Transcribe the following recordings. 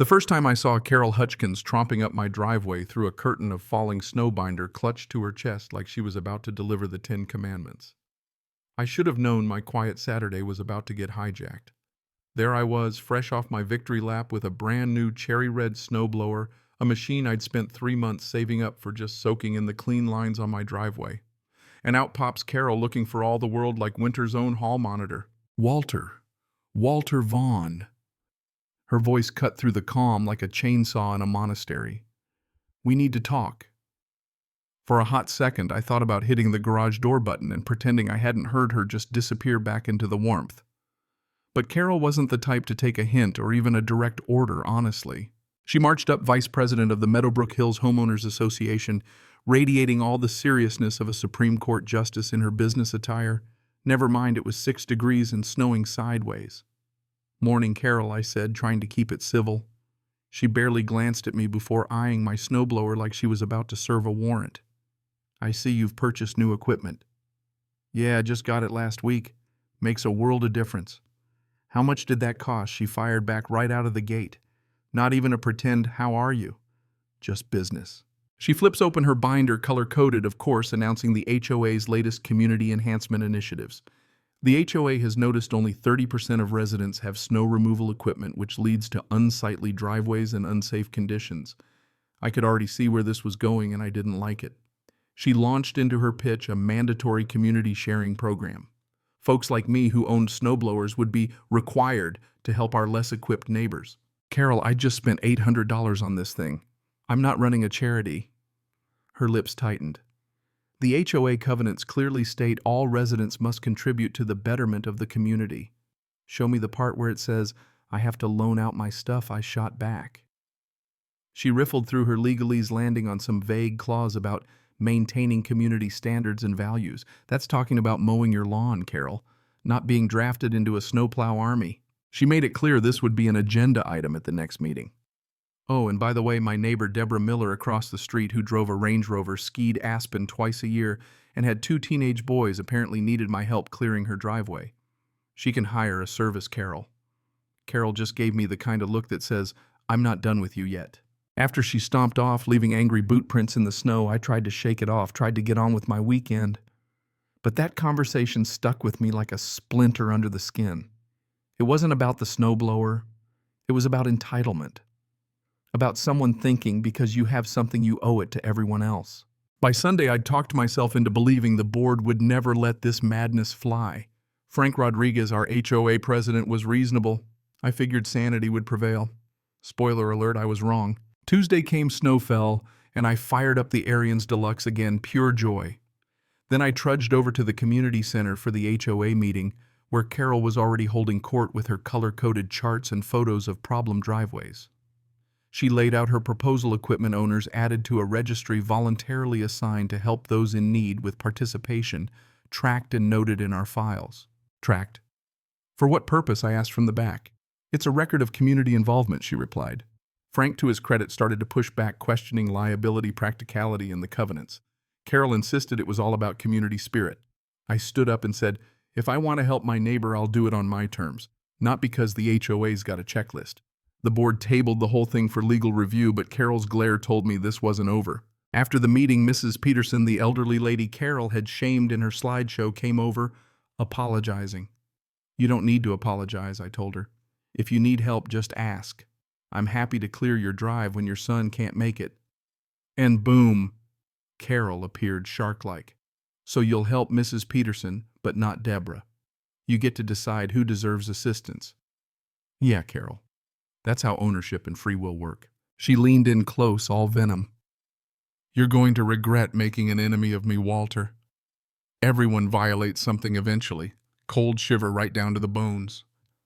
The first time I saw Carol Hutchkins tromping up my driveway through a curtain of falling snow binder clutched to her chest like she was about to deliver the 10 Commandments. I should have known my quiet Saturday was about to get hijacked. There I was, fresh off my victory lap with a brand new cherry red snowblower, a machine I'd spent 3 months saving up for just soaking in the clean lines on my driveway. And out pops Carol looking for all the world like winter's own hall monitor. Walter Vaughn. Her voice cut through the calm like a chainsaw in a monastery. We need to talk. For a hot second, I thought about hitting the garage door button and pretending I hadn't heard her just disappear back into the warmth. But Carol wasn't the type to take a hint or even a direct order, honestly. She marched up vice president of the Meadowbrook Hills Homeowners Association, radiating all the seriousness of a Supreme Court justice in her business attire. Never mind, it was 6 degrees and snowing sideways. Morning, Carol, I said, trying to keep it civil. She barely glanced at me before eyeing my snowblower like she was about to serve a warrant. I see you've purchased new equipment. Yeah, just got it last week. Makes a world of difference. How much did that cost? She fired back right out of the gate. Not even a pretend, how are you? Just business. She flips open her binder, color-coded, of course, announcing the HOA's latest community enhancement initiatives. The HOA has noticed only 30% of residents have snow removal equipment, which leads to unsightly driveways and unsafe conditions. I could already see where this was going, and I didn't like it. She launched into her pitch a mandatory community sharing program. Folks like me who owned snowblowers would be required to help our less equipped neighbors. Carol, I just spent $800 on this thing. I'm not running a charity. Her lips tightened. The HOA covenants clearly state all residents must contribute to the betterment of the community. Show me the part where it says, I have to loan out my stuff, I shot back. She riffled through her legalese, landing on some vague clause about maintaining community standards and values. That's talking about mowing your lawn, Carol, not being drafted into a snowplow army. She made it clear this would be an agenda item at the next meeting. Oh, and by the way, my neighbor Deborah Miller across the street, who drove a Range Rover, skied Aspen twice a year, and had 2 teenage boys, apparently needed my help clearing her driveway. She can hire a service, Carol. Carol just gave me the kind of look that says, I'm not done with you yet. After she stomped off, leaving angry boot prints in the snow, I tried to shake it off, tried to get on with my weekend. But that conversation stuck with me like a splinter under the skin. It wasn't about the snowblower. It was about entitlement. About someone thinking because you have something you owe it to everyone else. By Sunday, I'd talked myself into believing the board would never let this madness fly. Frank Rodriguez, our HOA president, was reasonable. I figured sanity would prevail. Spoiler alert, I was wrong. Tuesday came, snow fell, and I fired up the Arians Deluxe again, pure joy. Then I trudged over to the community center for the HOA meeting, where Carol was already holding court with her color-coded charts and photos of problem driveways. She laid out her proposal equipment owners added to a registry voluntarily assigned to help those in need with participation, tracked and noted in our files. Tracked? For what purpose? I asked from the back. It's a record of community involvement, she replied. Frank, to his credit, started to push back, questioning liability, practicality, and the covenants. Carol insisted it was all about community spirit. I stood up and said, if I want to help my neighbor, I'll do it on my terms, not because the HOA's got a checklist. The board tabled the whole thing for legal review, but Carol's glare told me this wasn't over. After the meeting, Mrs. Peterson, the elderly lady Carol had shamed in her slideshow, came over, apologizing. You don't need to apologize, I told her. If you need help, just ask. I'm happy to clear your drive when your son can't make it. And boom, Carol appeared shark-like. So you'll help Mrs. Peterson, but not Deborah. You get to decide who deserves assistance. Yeah, Carol. That's how ownership and free will work. She leaned in close, all venom. You're going to regret making an enemy of me, Walter. Everyone violates something eventually. Cold shiver right down to the bones.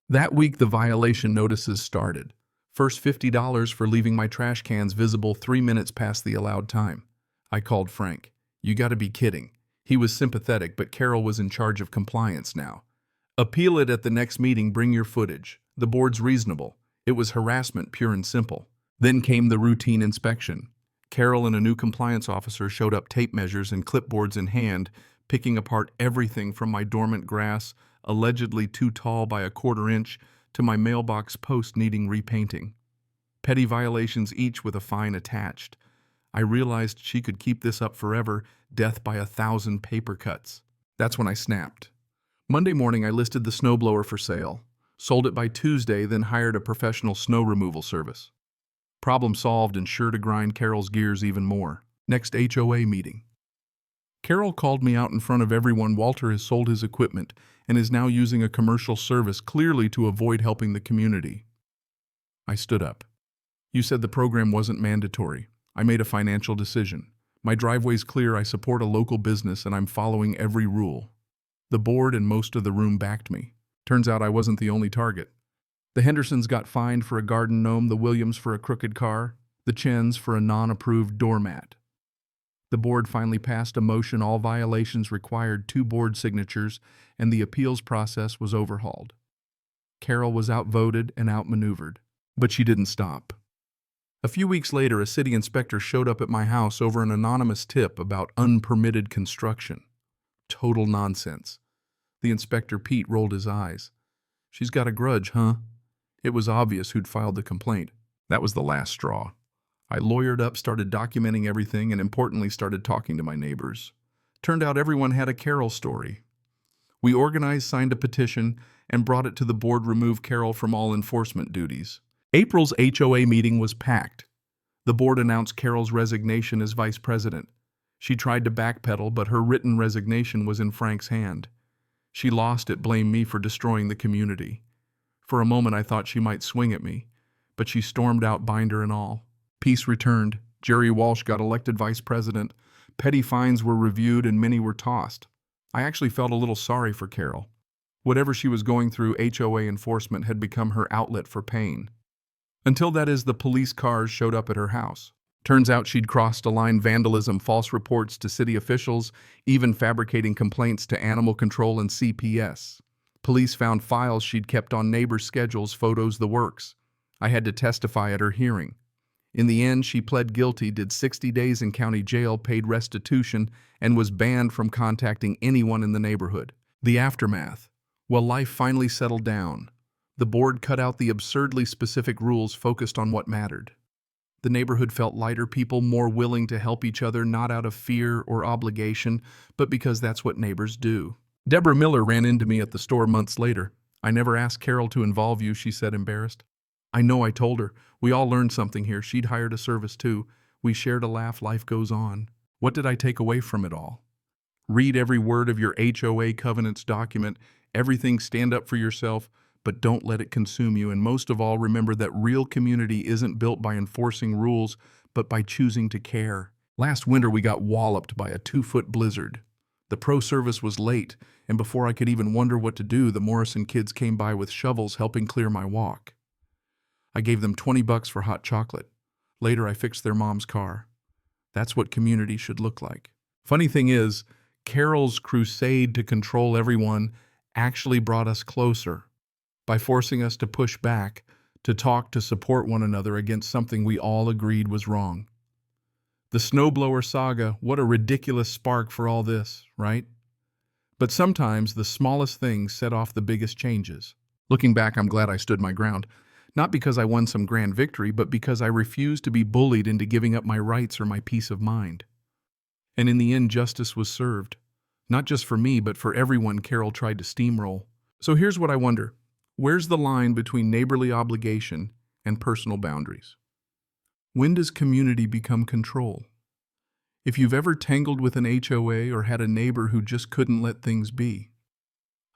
That week, the violation notices started. First $50 for leaving my trash cans visible 3 minutes past the allowed time. I called Frank. You gotta be kidding. He was sympathetic, but Carol was in charge of compliance now. Appeal it at the next meeting, bring your footage. The board's reasonable. It was harassment, pure and simple. Then came the routine inspection. Carol and a new compliance officer showed up, tape measures and clipboards in hand, picking apart everything from my dormant grass, allegedly too tall by a 1/4 inch, to my mailbox post needing repainting. petty violations each with a fine attached. I realized she could keep this up forever, death by 1,000 paper cuts. That's when I snapped. Monday morning, I listed the snowblower for sale, sold it by Tuesday, then hired a professional snow removal service. Problem solved and sure to grind Carol's gears even more. Next HOA meeting. Carol called me out in front of everyone. Walter has sold his equipment and is now using a commercial service, clearly to avoid helping the community. I stood up. You said the program wasn't mandatory. I made a financial decision. My driveway's clear, I support a local business, and I'm following every rule. The board and most of the room backed me. Turns out I wasn't the only target. The Hendersons got fined for a garden gnome, the Williams for a crooked car, the Chens for a non-approved doormat. The board finally passed a motion. All violations required 2 board signatures, and the appeals process was overhauled. Carol was outvoted and outmaneuvered, but she didn't stop. A few weeks later, a city inspector showed up at my house over an anonymous tip about unpermitted construction. Total nonsense. The inspector, Pete, rolled his eyes. She's got a grudge, huh? It was obvious who'd filed the complaint. That was the last straw. I lawyered up, started documenting everything, and importantly started talking to my neighbors. Turned out everyone had a Carol story. We organized, signed a petition, and brought it to the board, remove Carol from all enforcement duties. April's HOA meeting was packed. The board announced Carol's resignation as vice president. She tried to backpedal, but her written resignation was in Frank's hand. She lost it, blamed me for destroying the community. For a moment I thought she might swing at me, but she stormed out, binder and all. Peace returned. Jerry Walsh got elected vice president. Petty fines were reviewed and many were tossed. I actually felt a little sorry for Carol. Whatever she was going through, HOA enforcement had become her outlet for pain. Until, that is, the police cars showed up at her house. Turns out she'd crossed a line: vandalism, false reports to city officials, even fabricating complaints to animal control and CPS. Police found files she'd kept on neighbors' schedules, photos, the works. I had to testify at her hearing. In the end, she pled guilty, did 60 days in county jail, paid restitution, and was banned from contacting anyone in the neighborhood. The aftermath. Well, life finally settled down. The board cut out the absurdly specific rules, focused on what mattered. The neighborhood felt lighter, people more willing to help each other, not out of fear or obligation, but because that's what neighbors do. Deborah Miller ran into me at the store months later. "I never asked Carol to involve you," she said, embarrassed. "I know, I told her. We all learned something here. She'd hired a service too. We shared a laugh. Life goes on." What did I take away from it all? Read every word of your HOA covenants document. Everything, stand up for yourself, but don't let it consume you. And most of all, remember that real community isn't built by enforcing rules, but by choosing to care. Last winter, we got walloped by a 2-foot blizzard. The pro service was late, and before I could even wonder what to do, the Morrison kids came by with shovels, helping clear my walk. I gave them $20 for hot chocolate. Later, I fixed their mom's car. That's what community should look like. Funny thing is, Carol's crusade to control everyone actually brought us closer by forcing us to push back, to talk, to support one another against something we all agreed was wrong. The snowblower saga, what a ridiculous spark for all this, right? But sometimes the smallest things set off the biggest changes. Looking back, I'm glad I stood my ground. Not because I won some grand victory, but because I refused to be bullied into giving up my rights or my peace of mind. And in the end, justice was served. Not just for me, but for everyone Carol tried to steamroll. So here's what I wonder. Where's the line between neighborly obligation and personal boundaries? When does community become control? If you've ever tangled with an HOA or had a neighbor who just couldn't let things be,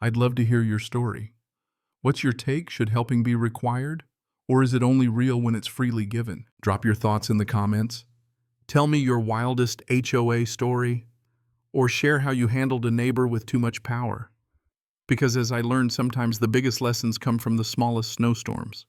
I'd love to hear your story. What's your take? Should helping be required? Or is it only real when it's freely given? Drop your thoughts in the comments. Tell me your wildest HOA story, or share how you handled a neighbor with too much power. Because as I learned, sometimes the biggest lessons come from the smallest snowstorms.